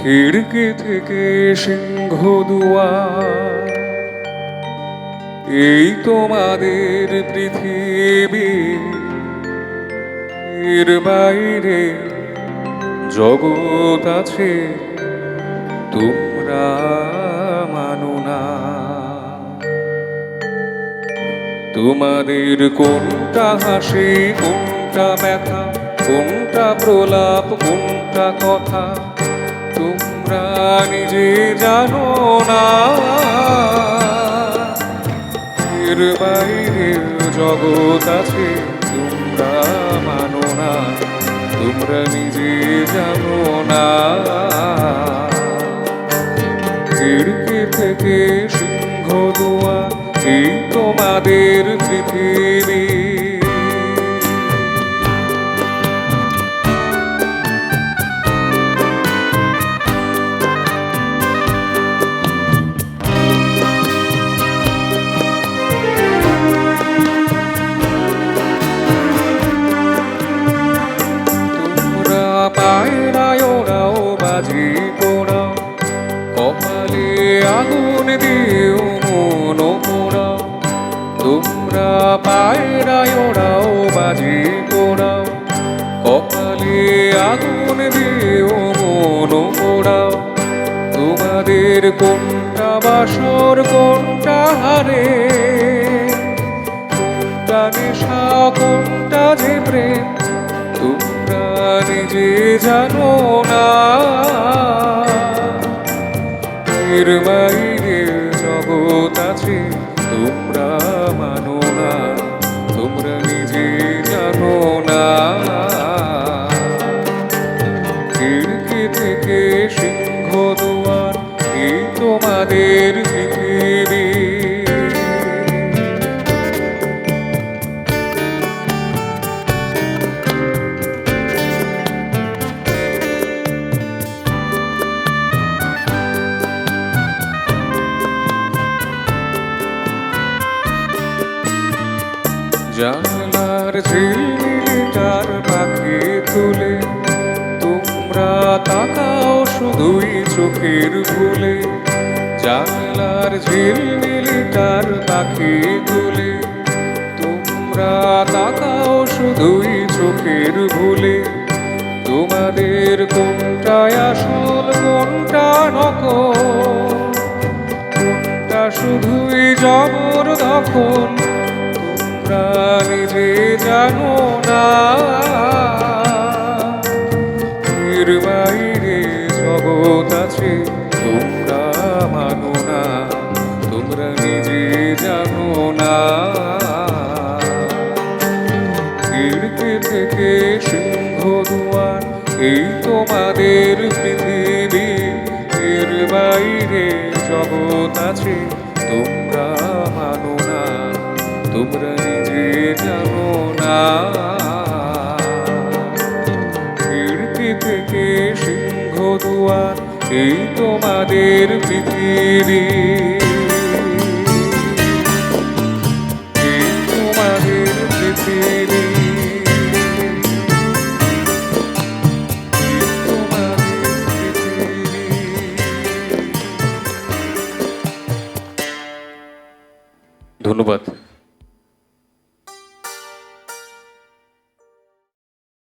খিড়কি থেকে সিংহ দুয়ার, এই তোমাদের পৃথিবী, এর বাইরে জগৎ আছে তোমরা মানো না। তোমাদের কোনটা হাসি, কোনটা ব্যথা, কোনটা প্রলাপ, কোনটা কথা তোমরা নিজে জানো না। এর বাইরে জগৎ আছে তোমরা মানো না, তোমরা নিজে জানো না। খিড়কি থেকে সিংহ দুয়ার, এই তোমাদের পৃথিবী। তোমরা পায়রায় ওড়াও, বাজি পোড়াও, কপালে আগুন দিও মন পোড়াও। তোমরা পায়রায় ওড়াও, বাজি পোড়াও, কপালে আগুন দিও মন পোড়াও। তোমাদের কোনটা বাসর, কোনটা হারে, কোনটা নেশা, কোনটা যে প্রেম তোমরা নিজে জানো না। এর বাইরে জগৎ আছে তোমরা মানো না, তোমরা নিজে জানো না। খিড়কি থেকে সিংহ দুয়ার, এই তোমাদের পৃথিবী। জানলার ঝিলমিলিটার পাখি তুলে তোমরা তাকাও শুধুই চোখের ভুলে। জানলার ঝিলমিলিটার পাখি তুলে তোমরা তাকাও শুধুই চোখের ভুলে। তোমাদের কোনটায় আসল, কোনটা নকল, কোনটা শুধুই জবরদখল তোমরা নিজে জানো না। এর বাইরে জগৎ আছে তোমরা মানো না, তোমরা নিজে জানো না। খিড়কি থেকে সিংহ দুয়ার, এই তোমাদের পৃথিবী। এর বাইরে জগৎ আছে তোমরা মানো না, তোমরা নিজে জানো না। খিড়কি থেকে সিংহ দুয়ার, এই তোমাদের পৃথিবী।